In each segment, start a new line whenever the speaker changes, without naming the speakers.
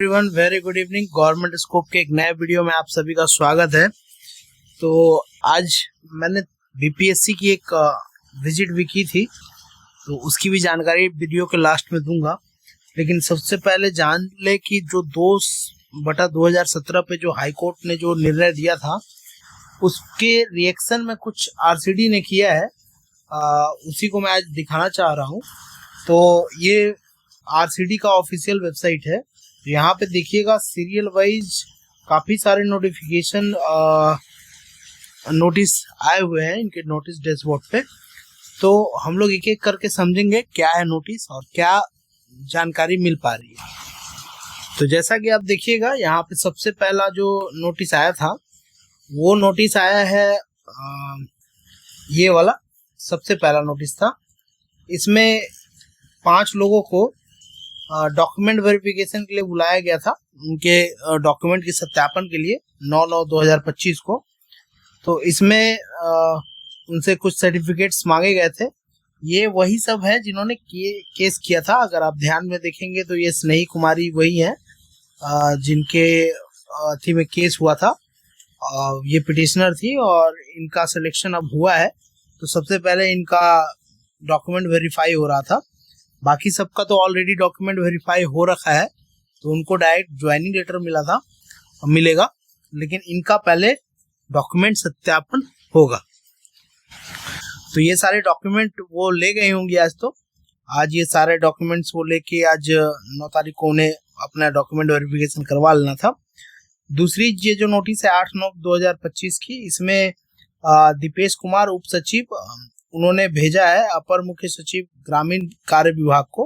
Everyone very good evening. Government scope के एक नए वीडियो में आप सभी का स्वागत है। तो आज मैंने बीपीएससी की एक विजिट भी की थी, तो उसकी भी जानकारी वीडियो के लास्ट में दूंगा। लेकिन सबसे पहले जान ले कि जो 2/2017 पे जो हाई कोर्ट ने जो निर्णय दिया था उसके रिएक्शन में कुछ आरसीडी ने किया है, उसी को मैं आज दिखाना चाह रहा हूँ। तो ये आरसीडी का ऑफिशियल वेबसाइट है। यहाँ पे देखिएगा सीरियल वाइज काफी सारे नोटिफिकेशन नोटिस आए हुए हैं इनके नोटिस डैशबोर्ड पे। तो हम लोग एक एक करके समझेंगे क्या है नोटिस और क्या जानकारी मिल पा रही है। तो जैसा कि आप देखिएगा यहाँ पे सबसे पहला जो नोटिस आया था वो नोटिस आया है ये वाला सबसे पहला नोटिस था। इसमें 5 लोगों को डॉक्यूमेंट वेरिफिकेशन के लिए बुलाया गया था, उनके डॉक्यूमेंट के सत्यापन के लिए 9/9/2025 को। तो इसमें उनसे कुछ सर्टिफिकेट्स मांगे गए थे। ये वही सब है जिन्होंने केस किया था। अगर आप ध्यान में देखेंगे तो ये स्नेही कुमारी वही है जिनके थी में केस हुआ था। ये पिटिशनर थी और इनका सिलेक्शन अब हुआ है। तो सबसे पहले इनका डॉक्यूमेंट वेरीफाई हो रहा था, बाकी सबका तो ऑलरेडी डॉक्यूमेंट वेरीफाई हो रखा है, तो उनको डायरेक्ट ज्वाइनिंग लेटर मिलेगा, लेकिन इनका पहले डॉक्यूमेंट सत्यापन होगा। तो ये सारे डॉक्यूमेंट वो ले गए होंगे आज। तो आज ये सारे डॉक्यूमेंट्स वो लेके आज 9 तारीख को उन्हें अपना डॉक्यूमेंट वेरिफिकेशन करवा लेना था। दूसरी ये जो नोटिस है 8/9/2025 की, इसमें दीपेश कुमार उप सचिव उन्होंने भेजा है अपर मुख्य सचिव ग्रामीण कार्य विभाग को,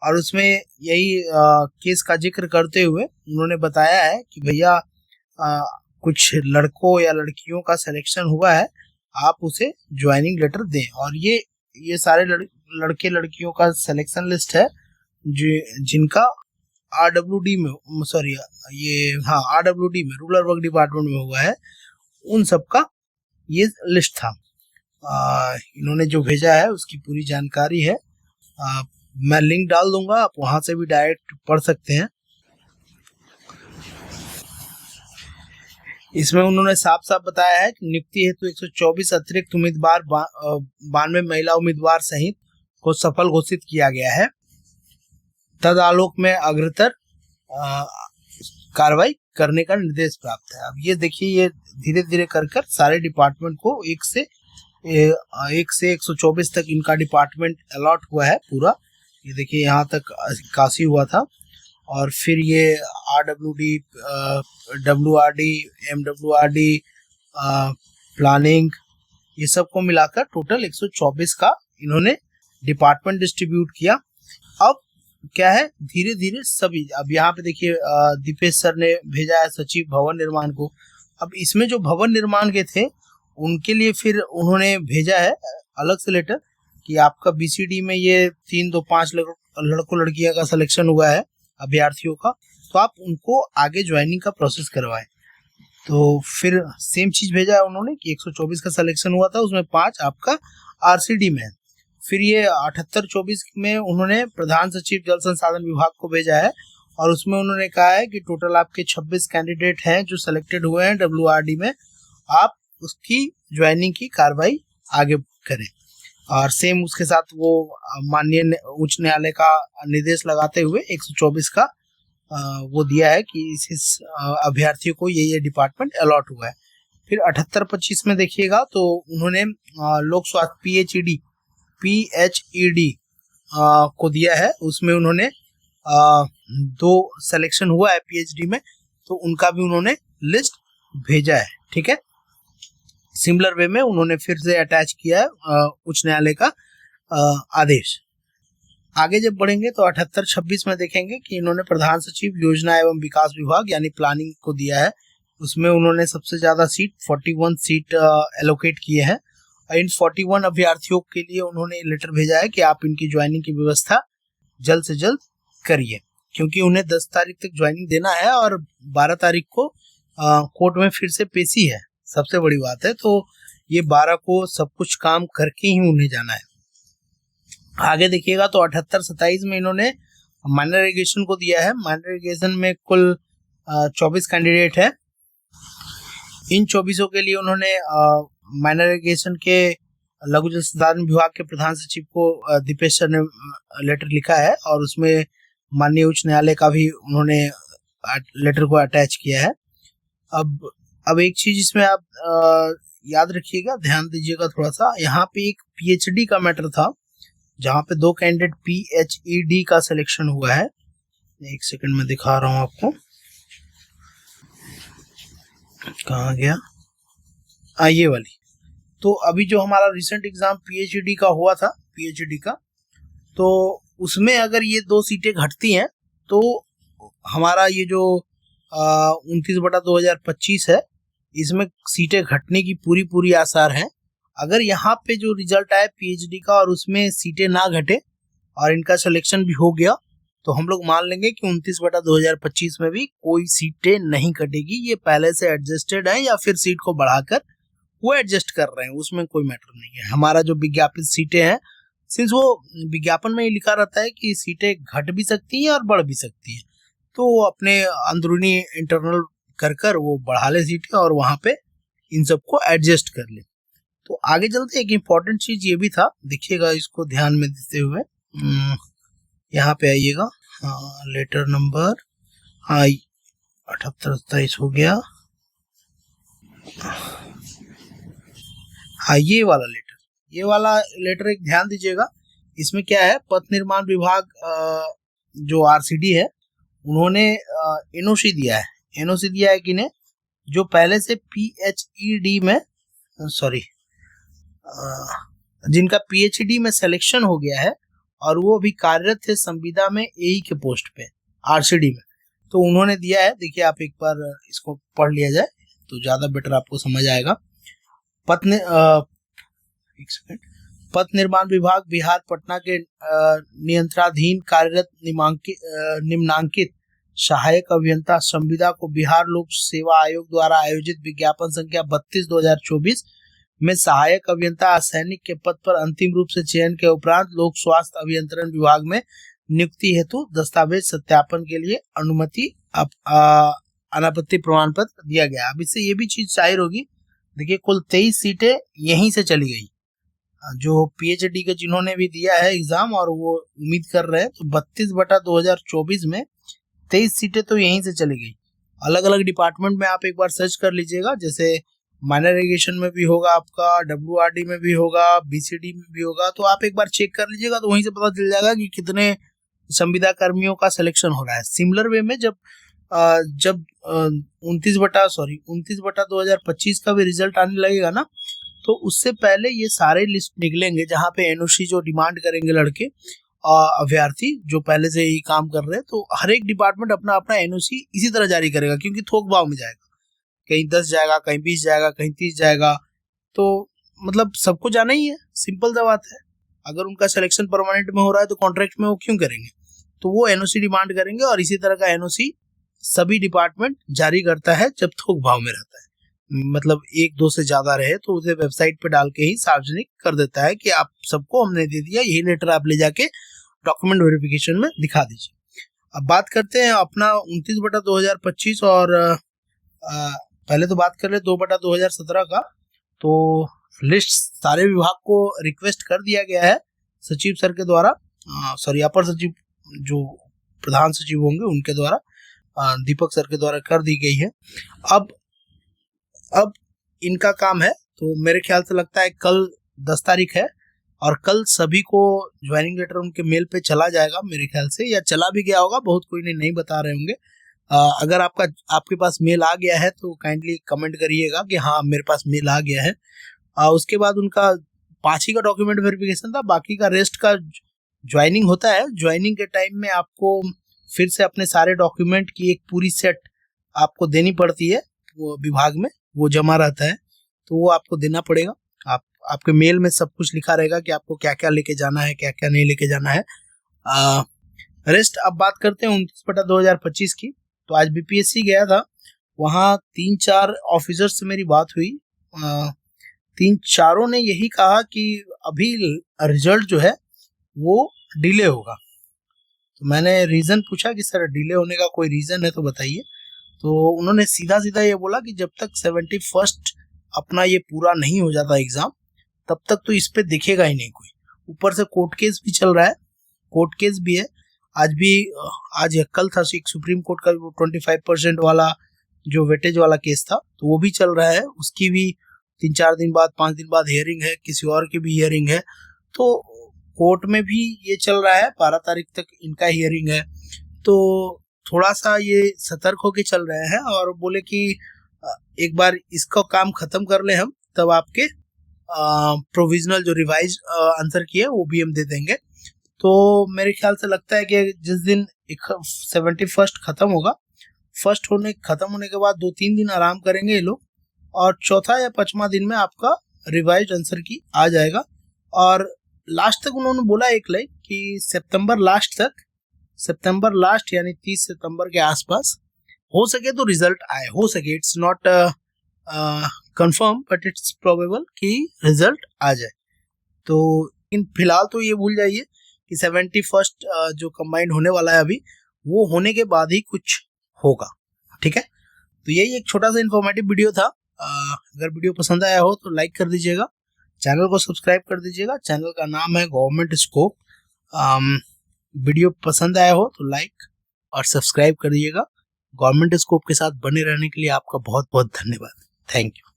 और उसमें यही केस का जिक्र करते हुए उन्होंने बताया है कि भैया कुछ लड़कों या लड़कियों का सिलेक्शन हुआ है, आप उसे ज्वाइनिंग लेटर दें। और ये सारे लड़के लड़कियों का सिलेक्शन लिस्ट है जिनका आरडब्ल्यूडी में आरडब्ल्यूडी में रूरल वर्क डिपार्टमेंट में हुआ है, उन सबका ये लिस्ट था। इन्होंने जो भेजा है उसकी पूरी जानकारी है। मैं लिंक डाल दूंगा, आप वहां से भी डायरेक्ट पढ़ सकते हैं। इसमें उन्होंने साफ साफ बताया है कि नियुक्ति हेतु 124 अतिरिक्त उम्मीदवार 92 महिला उम्मीदवार सहित को सफल घोषित किया गया है। तद आलोक में अग्रतर कार्रवाई करने का निर्देश प्राप्त है। अब ये देखिए, ये धीरे धीरे कर सारे डिपार्टमेंट को 1 से 124 तक इनका डिपार्टमेंट अलॉट हुआ है पूरा। ये देखिए यहाँ तक 81 हुआ था, और फिर ये आरडब्ल्यूडी, डब्ल्यूआरडी, एमडब्ल्यूआरडी, प्लानिंग, ये सब को मिलाकर टोटल 124 का इन्होंने डिपार्टमेंट डिस्ट्रीब्यूट किया। अब क्या है, धीरे धीरे सभी, अब यहाँ पे देखिए दीपेश सर ने भेजा है सचिव भवन निर्माण को। अब इसमें जो भवन निर्माण के थे उनके लिए फिर उन्होंने भेजा है अलग से लेटर कि आपका बीसीडी में ये 3-2-5 लड़कों लड़कियों का सिलेक्शन हुआ है अभ्यर्थियों का, तो आप उनको आगे ज्वाइनिंग का प्रोसेस करवाएं। तो फिर सेम चीज भेजा है उन्होंने कि 124 का सिलेक्शन हुआ था, उसमें 5 आपका आरसीडी में है। फिर ये 78/24 में उन्होंने प्रधान सचिव जल संसाधन विभाग को भेजा है, और उसमें उन्होंने कहा है कि टोटल आपके 26 कैंडिडेट हैं जो सिलेक्टेड हुए हैं डब्ल्यूआरडी में, आप उसकी ज्वाइनिंग की कार्रवाई आगे करें। और सेम उसके साथ वो माननीय उच्च न्यायालय का निर्देश लगाते हुए 124 का वो दिया है कि इस अभ्यर्थियों को ये डिपार्टमेंट अलॉट हुआ है। फिर 78/25 में देखिएगा तो उन्होंने लोक स्वास्थ्य PHED को दिया है। उसमें उन्होंने 2 सिलेक्शन हुआ है PhD में, तो उनका भी उन्होंने लिस्ट भेजा है। ठीक है, सिमिलर वे में उन्होंने फिर से अटैच किया है उच्च न्यायालय का आदेश। आगे जब बढ़ेंगे तो 78/26 में देखेंगे कि इन्होंने प्रधान सचिव योजना एवं विकास विभाग यानी प्लानिंग को दिया है। उसमें उन्होंने सबसे ज्यादा सीट 41 सीट एलोकेट किए हैं। इन 41 अभ्यर्थियों के लिए उन्होंने लेटर भेजा है कि आप इनकी ज्वाइनिंग की व्यवस्था जल्द से जल्द करिए, क्योंकि उन्हें 10 तारीख तक ज्वाइनिंग देना है और 12 तारीख को कोर्ट में फिर से पेशी है। सबसे बड़ी बात है, तो ये 12 को सब कुछ काम करके ही उन्हें जाना है। आगे देखिएगा तो 78/27 में इन्होंने माइनर इरिगेशन को दिया है। माइनर इरिगेशन में कुल 24 कैंडिडेट है। इन 24 के लिए उन्होंने माइनर इरिगेशन के लघु जल संसाधन विभाग के प्रधान सचिव को दीपेश सर ने लेटर लिखा है और उसमें माननीय उच्च न्यायालय का भी उन्होंने लेटर को अटैच किया है। अब एक चीज इसमें आप याद रखिएगा, ध्यान दीजिएगा थोड़ा सा। यहाँ पे एक पीएचडी का मैटर था जहाँ पे 2 कैंडिडेट पीएचईडी का सिलेक्शन हुआ है। एक सेकंड में दिखा रहा हूँ आपको, कहाँ गया, ये वाली। तो अभी जो हमारा रिसेंट एग्जाम पीएचडी का हुआ था, पीएचडी का, तो उसमें अगर ये 2 सीटें घटती हैं तो हमारा ये जो 29/2025 है, इसमें सीटें घटने की पूरी आसार हैं। अगर यहाँ पे जो रिजल्ट आए पीएचडी का और उसमें सीटें ना घटे और इनका सिलेक्शन भी हो गया, तो हम लोग मान लेंगे कि 29/2025 में भी कोई सीटें नहीं कटेगी। ये पहले से एडजस्टेड है या फिर सीट को बढ़ाकर वो एडजस्ट कर रहे हैं, उसमें कोई मैटर नहीं है। हमारा जो विज्ञापित सीटें हैं, सिंस वो विज्ञापन में ही लिखा रहता है कि सीटें घट भी सकती हैं और बढ़ भी सकती हैं, तो वो अपने अंदरूनी इंटरनल कर वो बढ़ा ले सीटें और वहां पे इन सबको एडजस्ट कर ले। तो आगे चलते एक इम्पॉर्टेंट चीज ये भी था, देखिएगा इसको ध्यान में देते हुए, यहाँ पे आइएगा। लेटर नंबर 78-27 हो गया। ये वाला लेटर एक ध्यान दीजिएगा। इसमें क्या है, पथ निर्माण विभाग जो आरसीडी है, उन्होंने एनओसी दिया है कि ने जो पहले से पीएचईडी में जिनका पीएचडी में सिलेक्शन हो गया है और वो अभी कार्यरत थे संविदा में एई के पोस्ट पे आरसीडी में, तो उन्होंने दिया है। देखिए आप एक बार इसको पढ़ लिया जाए तो ज्यादा बेटर आपको समझ आएगा। पथ निर्माण विभाग बिहार पटना के नियंत्रणाधीन कार्यरत निम्नांकित सहायक अभियंता संविदा को बिहार लोक सेवा आयोग द्वारा आयोजित विज्ञापन संख्या 32/2024 में सहायक अभियंता सैनिक के पद पर अंतिम रूप से चयन के उपरांत लोक स्वास्थ्य अभियंत्रण विभाग में नियुक्ति हेतु दस्तावेज सत्यापन के लिए अनुमति अनापत्ति प्रमाण पत्र दिया गया। अब इससे ये भी चीज जाहिर होगी, देखिए कुल 23 सीटें यहीं से चली गई, जो पीएचडी के जिन्होंने भी दिया है एग्जाम और वो उम्मीद कर रहे हैं, तो 32/2024 में 23 सीटें तो यहीं से चली गई। अलग अलग डिपार्टमेंट में आप एक बार सर्च कर लीजिएगा, जैसे माइनर इरिगेशन में भी होगा आपका, डब्ल्यूआरडी में भी होगा, बीसीडी में भी होगा, तो आप एक बार चेक कर लीजिएगा तो वहीं से पता चल जाएगा कि कितने संविदा कर्मियों का सिलेक्शन हो रहा है। सिमिलर वे में जब 29/2025 का भी रिजल्ट आने लगेगा ना, तो उससे पहले ये सारे लिस्ट निकलेंगे जहाँ पे एनओसी जो डिमांड करेंगे लड़के अभ्यर्थी जो पहले से ही काम कर रहे हैं, तो हर एक डिपार्टमेंट अपना अपना एनओसी इसी तरह जारी करेगा, क्योंकि थोक भाव में जाएगा, कहीं 10 जाएगा, कहीं 20 जाएगा, कहीं 30 जाएगा, तो मतलब सबको जाना ही है, सिंपल सा बात है। अगर उनका सिलेक्शन परमानेंट में हो रहा है तो कॉन्ट्रैक्ट में वो क्यों करेंगे, तो वो एनओसी डिमांड करेंगे और इसी तरह का एनओसी सभी डिपार्टमेंट जारी करता है जब थोक भाव में रहता है, मतलब 1-2 से ज्यादा रहे तो उसे वेबसाइट पे डाल के ही सार्वजनिक कर देता है कि आप सबको हमने दे दिया, यही लेटर आप ले जाके डॉक्यूमेंट वेरिफिकेशन में दिखा दीजिए। अब बात करते हैं अपना 29/2025 और पहले तो बात कर ले 2/2017 का। तो लिस्ट सारे विभाग को रिक्वेस्ट कर दिया गया है सचिव सर के द्वारा, अपर सचिव जो प्रधान सचिव होंगे उनके द्वारा, दीपक सर के द्वारा कर दी गई है। अब इनका काम है, तो मेरे ख्याल से लगता है कल 10 तारीख है और कल सभी को ज्वाइनिंग लेटर उनके मेल पे चला जाएगा मेरे ख्याल से, या चला भी गया होगा, बहुत कोई ने नहीं बता रहे होंगे। अगर आपके पास मेल आ गया है तो काइंडली कमेंट करिएगा कि हाँ मेरे पास मेल आ गया है। उसके बाद उनका 5 ही का डॉक्यूमेंट वेरिफिकेशन था, बाकी का रेस्ट का ज्वाइनिंग होता है। ज्वाइनिंग के टाइम में आपको फिर से अपने सारे डॉक्यूमेंट की एक पूरी सेट आपको देनी पड़ती है, वो विभाग में वो जमा रहता है, तो वो आपको देना पड़ेगा। आपके मेल में सब कुछ लिखा रहेगा कि आपको क्या क्या लेके जाना है, क्या क्या नहीं लेके जाना है। रेस्ट अब बात करते हैं 29/2025 की। तो आज बीपीएससी गया था, वहाँ 3-4 ऑफिसर से मेरी बात हुई, 3-4 ने यही कहा कि अभी रिजल्ट जो है वो डिले होगा, तो मैंने रीज़न पूछा कि सर डिले होने का कोई रीज़न है तो बताइए। तो उन्होंने सीधा सीधा ये बोला कि जब तक 71st अपना ये पूरा नहीं हो जाता एग्ज़ाम तब तक तो इस पे दिखेगा ही नहीं कोई। ऊपर से कोर्ट केस भी चल रहा है, कोर्ट केस भी है। आज भी आज या कल था एक सुप्रीम कोर्ट का 25% वाला जो वेटेज वाला केस था, तो वो भी चल रहा है। उसकी भी 3-4 दिन बाद 5 दिन बाद हियरिंग है, किसी और की भी हियरिंग है। तो कोर्ट में भी ये चल रहा है, 12 तारीख तक इनका हियरिंग है। तो थोड़ा सा ये सतर्क होके चल रहे हैं और बोले कि एक बार इसका काम खत्म कर ले हम, तब आपके प्रोविजनल जो रिवाइज आंसर की है वो भी हम दे देंगे। तो मेरे ख्याल से लगता है कि जिस दिन 71st खत्म होगा, फर्स्ट खत्म होने के बाद 2-3 दिन आराम करेंगे ये लोग, और चौथा या 5वां दिन में आपका रिवाइज आंसर की आ जाएगा। और लास्ट तक उन्होंने बोला एक लाइन कि सितंबर लास्ट यानी 30 सितंबर के आसपास हो सके तो रिजल्ट आए, हो सके, it's not confirm but it's probable कि रिजल्ट आ जाए। तो इन फिलहाल तो ये भूल जाइए कि 71st जो कंबाइंड होने वाला है अभी, वो होने के बाद ही कुछ होगा। ठीक है, तो यही एक छोटा सा इन्फॉर्मेटिव वीडियो था। अगर वीडियो पसंद आया हो तो लाइक कर दीजिएगा, चैनल को सब्सक्राइब कर दीजिएगा। चैनल का नाम है गवर्नमेंट स्कोप। वीडियो पसंद आया हो तो लाइक और सब्सक्राइब कर दीजिएगा। गवर्नमेंट स्कोप के साथ बने रहने के लिए आपका बहुत बहुत धन्यवाद। Thank you.